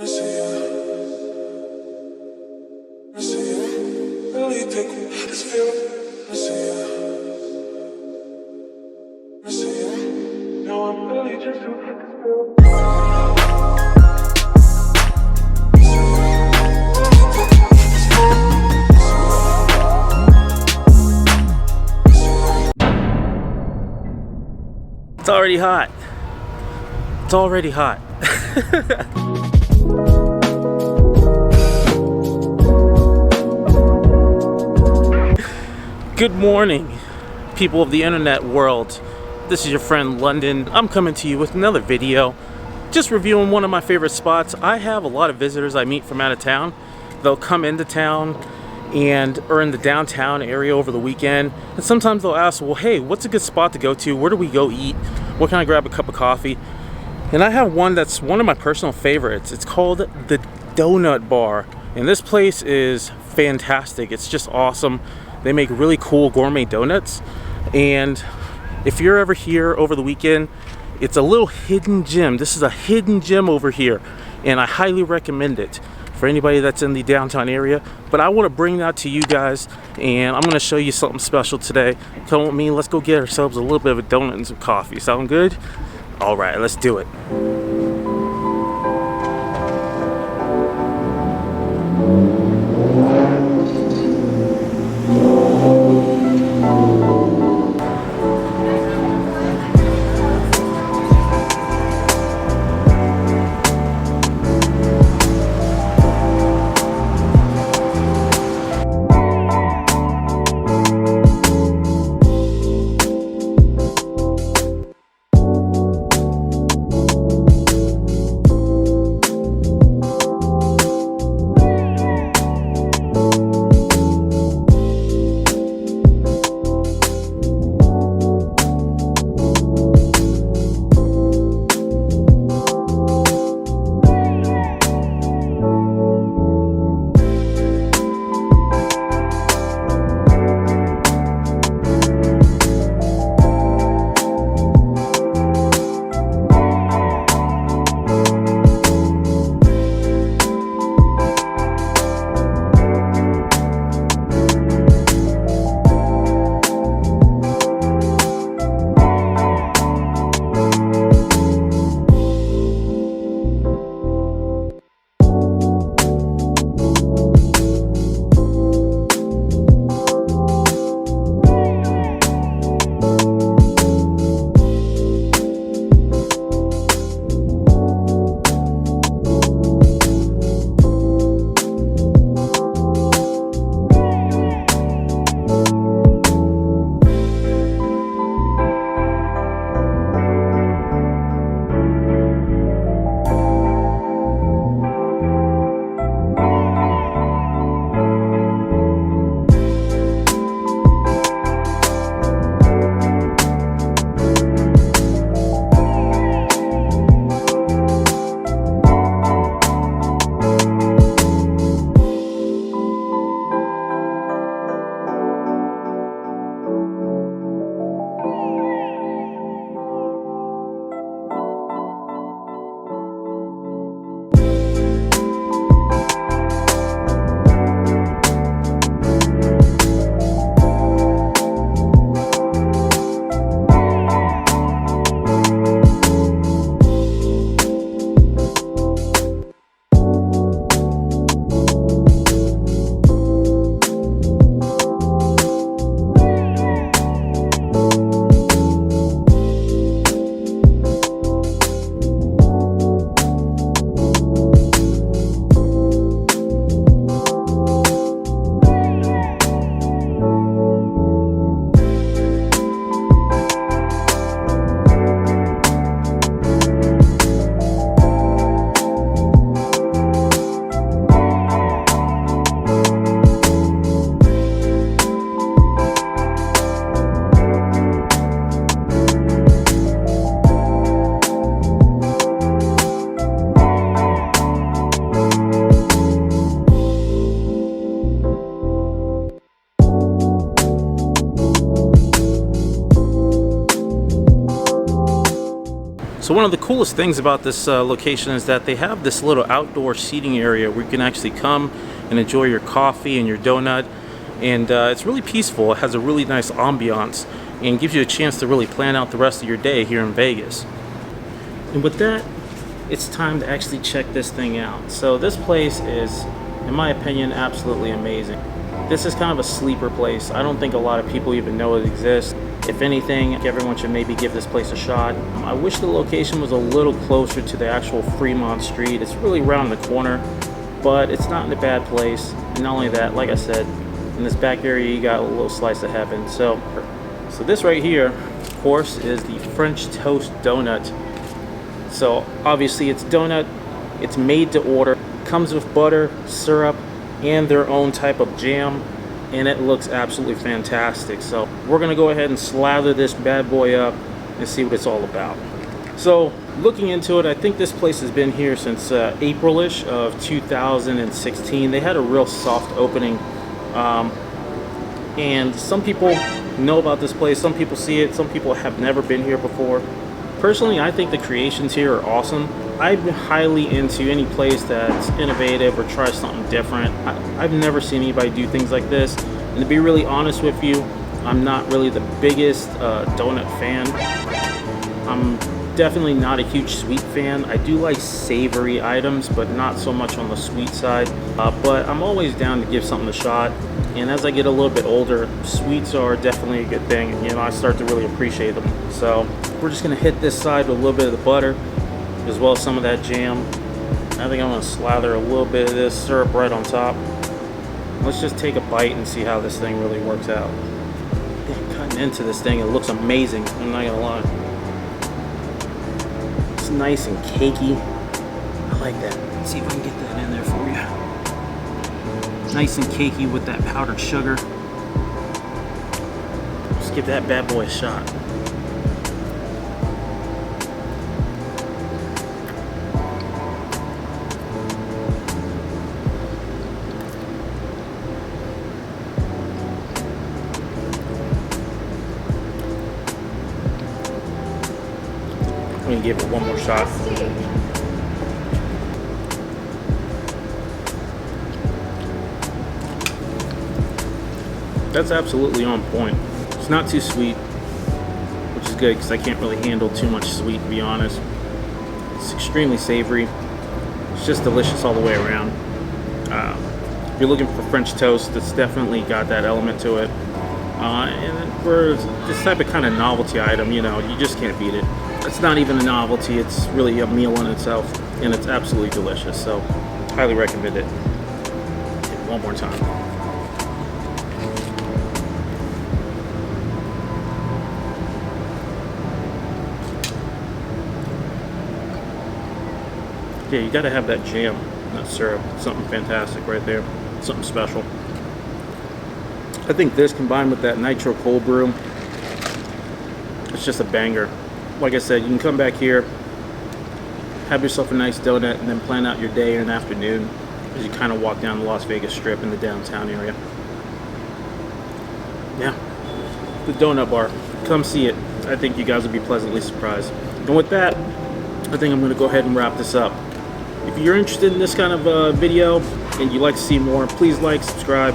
It's already hot. It's already hot. Good morning, people of the internet world. This is your friend London. I'm coming to you with another video, just reviewing one of my favorite spots. I have a lot of visitors I meet from out of town. They'll come into town and are in the downtown area over the weekend, and sometimes they'll ask, well, hey, what's a good spot to go to? Where do we go eat? Where can I grab a cup of coffee? And I have one that's one of my personal favorites. It's called the Donut Bar, and this place is fantastic. It's just awesome. They make really cool gourmet donuts, and if you're ever here over the weekend, it's a little hidden gem. This is a hidden gem over here, and I highly recommend it for anybody that's in the downtown area. But I want to bring that to you guys, and I'm going to show you something special today. Come with me, let's go get ourselves a little bit of a donut and some coffee. Sound good? All right, let's do it. So one of the coolest things about this location is that they have this little outdoor seating area where you can actually come and enjoy your coffee and your donut. And it's really peaceful. It has a really nice ambiance and gives you a chance to really plan out the rest of your day here in Vegas. And with that, it's time to actually check this thing out. So this place is, in my opinion, absolutely amazing. This is kind of a sleeper place. I don't think a lot of people even know it exists. If anything, everyone should maybe give this place a shot. I wish the location was a little closer to the actual Fremont Street. It's really around the corner, but it's not in a bad place. And not only that, like I said, in this back area you got a little slice of heaven. So this right here, of course, is the French toast donut. So obviously it's donut, it's made to order, comes with butter, syrup, and their own type of jam, and it looks absolutely fantastic. So we're gonna go ahead and slather this bad boy up and see what it's all about. So looking into it, I think this place has been here since April-ish of 2016. They had a real soft opening, and some people know about this place, some people see it, some people have never been here before. Personally, I think the creations here are awesome. I'm highly into any place that's innovative or tries something different. I've never seen anybody do things like this. And to be really honest with you, I'm not really the biggest donut fan. I'm definitely not a huge sweet fan. I do like savory items, but not so much on the sweet side. But I'm always down to give something a shot. And as I get a little bit older, sweets are definitely a good thing. You know, I start to really appreciate them. So we're just gonna hit this side with a little bit of the butter, as well as some of that jam. I think I'm gonna slather a little bit of this syrup right on top. Let's just take a bite and see how this thing really works out. Yeah, cutting into this thing, it looks amazing, I'm not gonna lie. It's nice and cakey. I like that. Let's see if I can get that in there for you. Nice and cakey with that powdered sugar. Let's give that bad boy a shot. I'm gonna give it one more shot. That's absolutely on point. It's not too sweet, which is good because I can't really handle too much sweet, to be honest. It's extremely savory. It's just delicious all the way around. If you're looking for French toast, it's definitely got that element to it. And for this type of kind of novelty item, you know, you just can't beat it. It's not even a novelty, it's really a meal in itself, and it's absolutely delicious. So, highly recommend it. One more time. Yeah, you gotta have that jam, that syrup. Something fantastic right there. Something special. I think this combined with that nitro cold brew, it's just a banger. Like I said, you can come back here, have yourself a nice donut, and then plan out your day and afternoon as you kind of walk down the Las Vegas Strip in the downtown area. Yeah, the donut bar. Come see it. I think you guys will be pleasantly surprised. And with that, I think I'm gonna go ahead and wrap this up. If you're interested in this kind of video and you'd like to see more, please like, subscribe,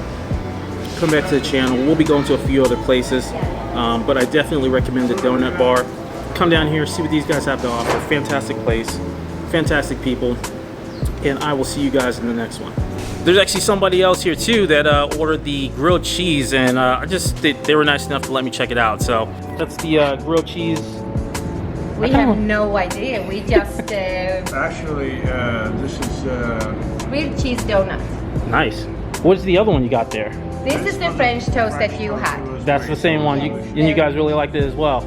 come back to the channel. We'll be going to a few other places, but I definitely recommend the donut bar. Come down here, see what these guys have to offer. Fantastic place, fantastic people, and I will see you guys in the next one. There's actually somebody else here too that ordered the grilled cheese, and they were nice enough to let me check it out. So that's the grilled cheese. We have no idea. We just Actually, this is grilled cheese donut. Nice. What's the other one you got there? This is the French toast that you had. That's the same one. And you guys really liked it as well.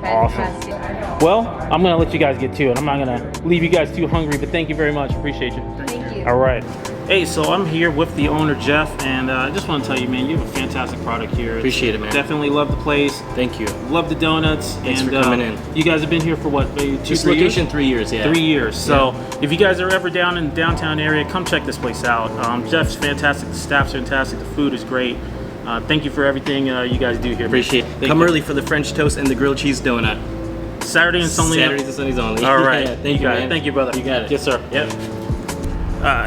Fantastic. Awesome. Well, I'm gonna let you guys get to it. I'm not gonna leave you guys too hungry, but thank you very much. Appreciate you. Thank you. All right. Hey, so I'm here with the owner, Jeff, and I just want to tell you, man, you have a fantastic product here. Appreciate it, man. Definitely love the place. Thank you. Love the donuts. Thanks for coming in. You guys have been here for what, maybe This 3 location, years? 3 years, yeah. 3 years. So if you guys are ever down in the downtown area, come check this place out. Jeff's fantastic. The staff's fantastic. The food is great. Thank you for everything you guys do here. Appreciate it. Come early for the French toast and the grilled cheese donut. Saturday and Sunday. Saturdays and Sundays only. All right. Yeah, thank you, man. Thank you, brother. You got it. Yes, sir. Yep.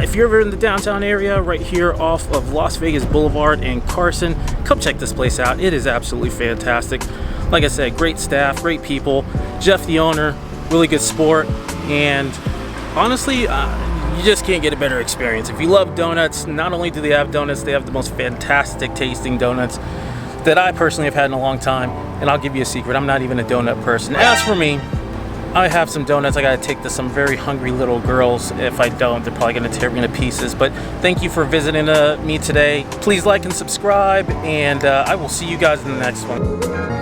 If you're ever in the downtown area, right here off of Las Vegas Boulevard and Carson, come check this place out. It is absolutely fantastic. Like I said, great staff, great people. Jeff, the owner, really good sport, and honestly, you just can't get a better experience. If you love donuts, not only do they have donuts, they have the most fantastic tasting donuts that I personally have had in a long time. And I'll give you a secret, I'm not even a donut person. As for me, I have some donuts I gotta take to some very hungry little girls. If I don't, they're probably gonna tear me to pieces. But thank you for visiting me today. Please like and subscribe, and I will see you guys in the next one.